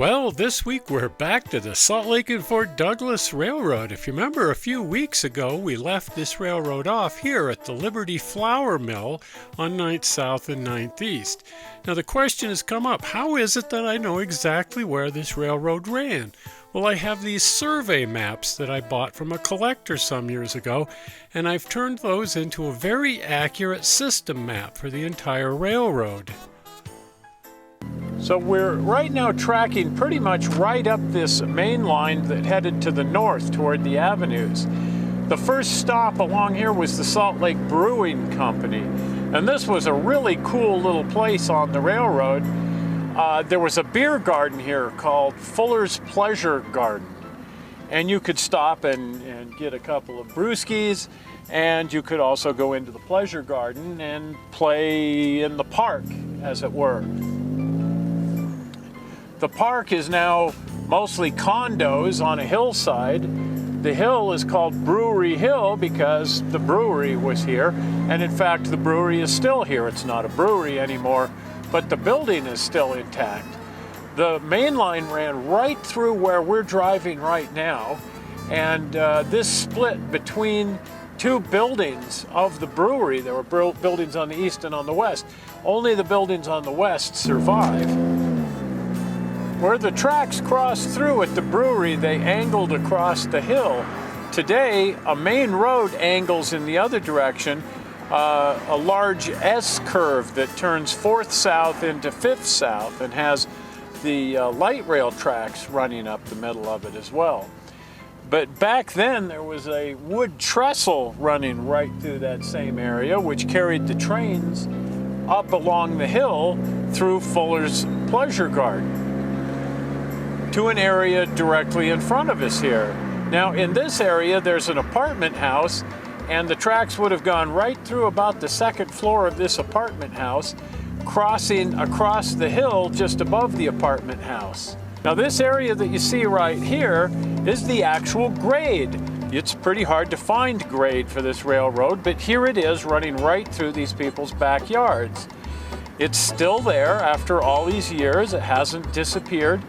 Well, this week we're back to the Salt Lake and Fort Douglas Railroad. If you remember, a few weeks ago we left this railroad off here at the Liberty Flour Mill on 9th South and 9th East. Now the question has come up, how is it that I know exactly where this railroad ran? Well, I have these survey maps that I bought from a collector some years ago, and I've turned those into a very accurate system map for the entire railroad. So we're right now tracking pretty much right up this main line that headed to the north toward the avenues. The first stop along here was the Salt Lake Brewing Company, and this was a really cool little place on the railroad. There was a beer garden here called Fuller's Pleasure Garden, and you could stop and get a couple of brewskis, and you could also go into the pleasure garden and play in the park, as it were. The park is now mostly condos on a hillside. The hill is called Brewery Hill because the brewery was here, and in fact the brewery is still here. It's not a brewery anymore, but the building is still intact. The main line ran right through where we're driving right now, and this split between two buildings of the brewery. There were buildings on the east and on the west. Only the buildings on the west survive. Where the tracks crossed through at the brewery, they angled across the hill. Today, a main road angles in the other direction, a large S-curve that turns 4th south into 5th south and has the light rail tracks running up the middle of it as well. But back then, there was a wood trestle running right through that same area, which carried the trains up along the hill through Fuller's Pleasure Garden to an area directly in front of us here. Now in this area there's an apartment house, and the tracks would have gone right through about the 2nd floor of this apartment house, crossing across the hill just above the apartment house. Now this area that you see right here is the actual grade. It's pretty hard to find grade for this railroad, but here it is running right through these people's backyards. It's still there after all these years. It hasn't disappeared.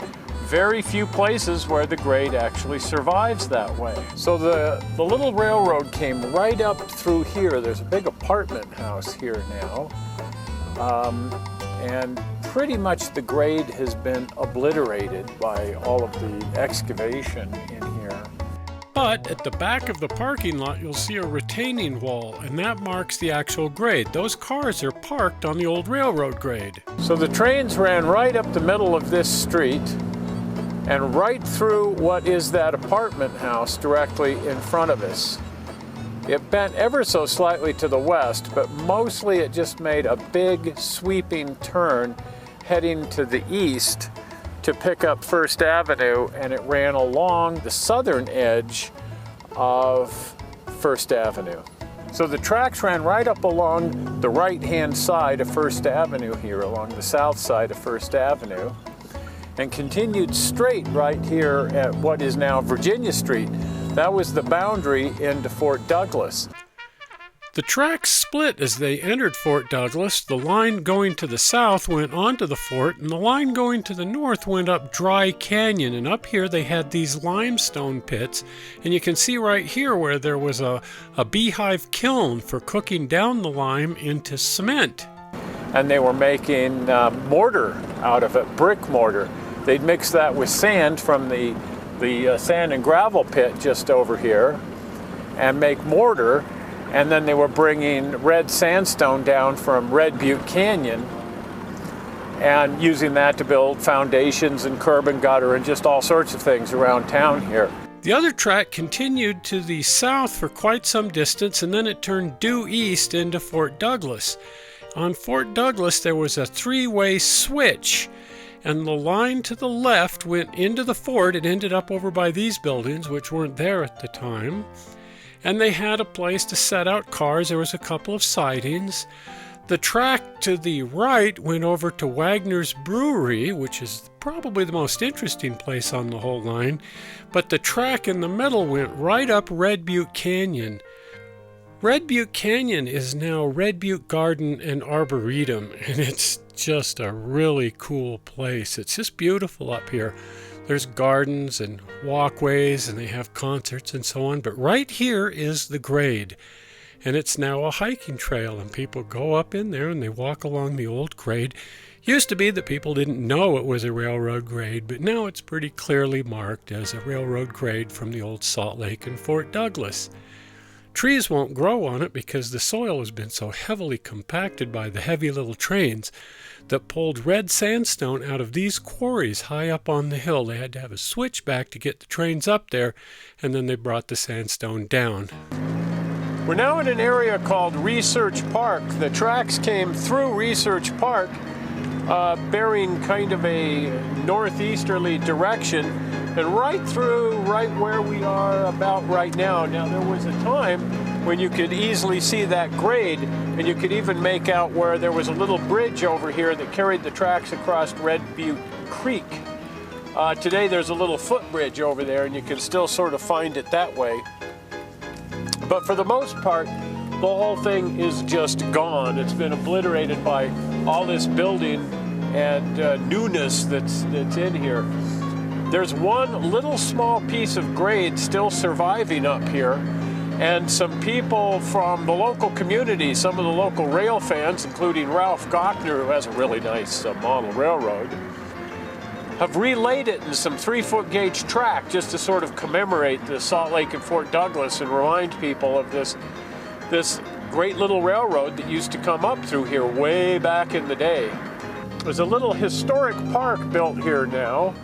Very few places where the grade actually survives that way. So the little railroad came right up through here. There's a big apartment house here now. And pretty much the grade has been obliterated by all of the excavation in here. But at the back of the parking lot, you'll see a retaining wall, and that marks the actual grade. Those cars are parked on the old railroad grade. So the trains ran right up the middle of this street and right through what is that apartment house directly in front of us. It bent ever so slightly to the west, but mostly it just made a big sweeping turn heading to the east to pick up 1st Avenue, and it ran along the southern edge of 1st Avenue. So the tracks ran right up along the right-hand side of 1st Avenue here, along the south side of 1st Avenue, and continued straight right here at what is now Virginia Street. That was the boundary into Fort Douglas. The tracks split as they entered Fort Douglas. The line going to the south went onto the fort, and the line going to the north went up Dry Canyon. And up here they had these limestone pits, and you can see right here where there was a beehive kiln for cooking down the lime into cement. And they were making mortar out of it, brick mortar. They'd mix that with sand from the sand and gravel pit just over here and make mortar, and then they were bringing red sandstone down from Red Butte Canyon and using that to build foundations and curb and gutter and just all sorts of things around town here. The other track continued to the south for quite some distance, and then it turned due east into Fort Douglas. On Fort Douglas there was a 3-way switch, and the line to the left went into the fort. It ended up over by these buildings, which weren't there at the time. And they had a place to set out cars. There was a couple of sidings. The track to the right went over to Wagener's Brewery, which is probably the most interesting place on the whole line. But the track in the middle went right up Red Butte Canyon. Red Butte Canyon is now Red Butte Garden and Arboretum, and it's just a really cool place. It's just beautiful up here. There's gardens and walkways, and they have concerts and so on, but right here is the grade, and it's now a hiking trail, and people go up in there and they walk along the old grade. Used to be that people didn't know it was a railroad grade, but now it's pretty clearly marked as a railroad grade from the old Salt Lake and Fort Douglas. Trees won't grow on it because the soil has been so heavily compacted by the heavy little trains that pulled red sandstone out of these quarries high up on the hill. They had to have a switchback to get the trains up there, and then they brought the sandstone down. We're now in an area called Research Park. The tracks came through Research Park, bearing kind of a northeasterly direction, and right through right where we are about right now. Now, there was a time when you could easily see that grade, and you could even make out where there was a little bridge over here that carried the tracks across Red Butte Creek. Today there's a little footbridge over there, and you can still sort of find it that way. But for the most part, the whole thing is just gone. It's been obliterated by all this building and newness that's in here. There's one little small piece of grade still surviving up here, and some people from the local community, some of the local rail fans, including Ralph Wagener, who has a really nice model railroad, have relayed it in some 3-foot gauge track just to sort of commemorate the Salt Lake and Fort Douglas and remind people of this great little railroad that used to come up through here way back in the day. There's a little historic park built here now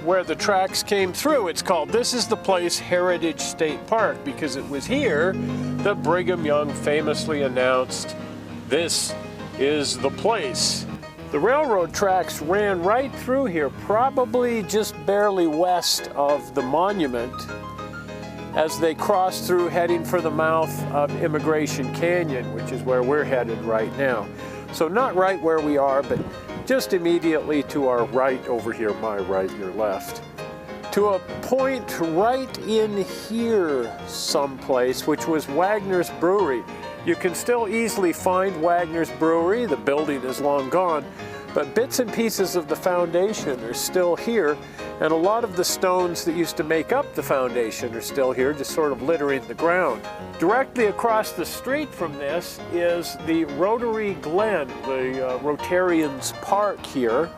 where the tracks came through. It's called This Is the Place Heritage State Park because it was here that Brigham Young famously announced, "This is the place." The railroad tracks ran right through here, probably just barely west of the monument, as they crossed through heading for the mouth of Immigration Canyon, which is where we're headed right now. So not right where we are, but just immediately to our right over here, my right, your left. To a point right in here someplace, which was Wagener's Brewery. You can still easily find Wagener's Brewery. The building is long gone, but bits and pieces of the foundation are still here, and a lot of the stones that used to make up the foundation are still here, just sort of littering the ground. Directly across the street from this is the Rotary Glen, the Rotarians Park here,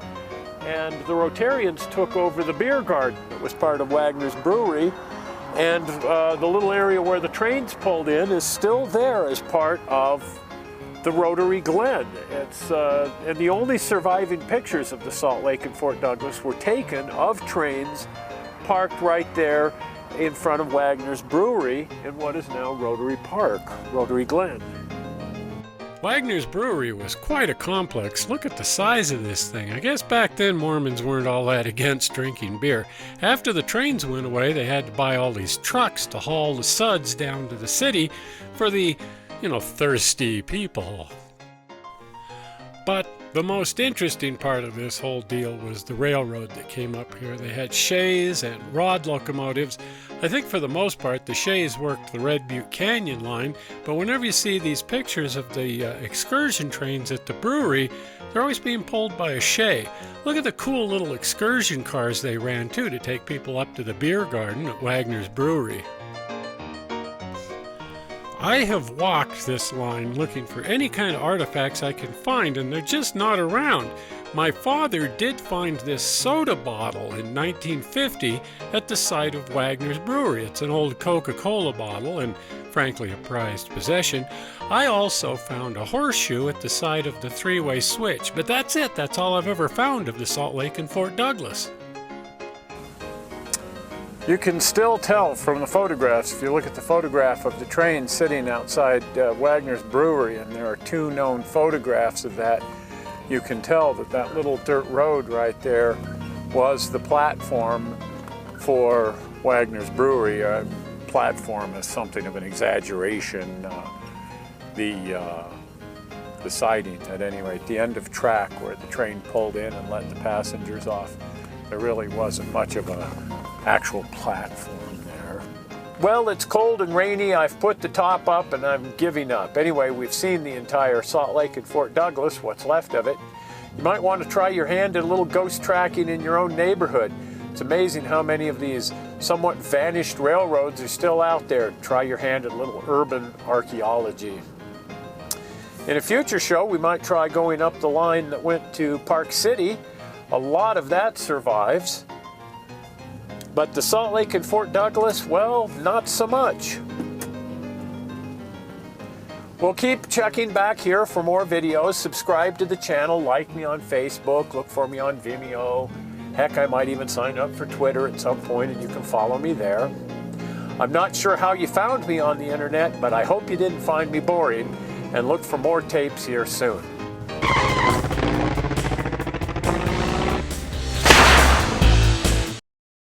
and the Rotarians took over the beer garden that was part of Wagener's Brewery, and the little area where the trains pulled in is still there as part of the Rotary Glen. And the only surviving pictures of the Salt Lake and Fort Douglas were taken of trains parked right there in front of Wagener's Brewery in what is now Rotary Park, Rotary Glen. Wagener's Brewery was quite a complex. Look at the size of this thing. I guess back then Mormons weren't all that against drinking beer. After the trains went away, they had to buy all these trucks to haul the suds down to the city for the, thirsty people. But the most interesting part of this whole deal was the railroad that came up here. They had shays and rod locomotives. I think for the most part the shays worked the Red Butte Canyon line, but whenever you see these pictures of the excursion trains at the brewery, they're always being pulled by a shay. Look at the cool little excursion cars they ran too to take people up to the beer garden at Wagener's Brewery. I have walked this line looking for any kind of artifacts I can find, and they're just not around. My father did find this soda bottle in 1950 at the site of Wagener's Brewery. It's an old Coca-Cola bottle and frankly a prized possession. I also found a horseshoe at the site of the three-way switch, but that's it. That's all I've ever found of the Salt Lake and Fort Douglas. You can still tell from the photographs, if you look at the photograph of the train sitting outside Wagener's Brewery, and there are 2 known photographs of that, you can tell that that little dirt road right there was the platform for Wagener's Brewery. Platform is something of an exaggeration. The siding, at any rate, the end of track where the train pulled in and let the passengers off, there really wasn't much of an actual platform there. Well, it's cold and rainy. I've put the top up and I'm giving up. Anyway, we've seen the entire Salt Lake and Fort Douglas, what's left of it. You might want to try your hand at a little ghost tracking in your own neighborhood. It's amazing how many of these somewhat vanished railroads are still out there. Try your hand at a little urban archaeology. In a future show, we might try going up the line that went to Park City. A lot of that survives. But the Salt Lake and Fort Douglas, well, not so much. We'll keep checking back here for more videos. Subscribe to the channel, like me on Facebook, look for me on Vimeo. Heck, I might even sign up for Twitter at some point and you can follow me there. I'm not sure how you found me on the internet, but I hope you didn't find me boring, and look for more tapes here soon.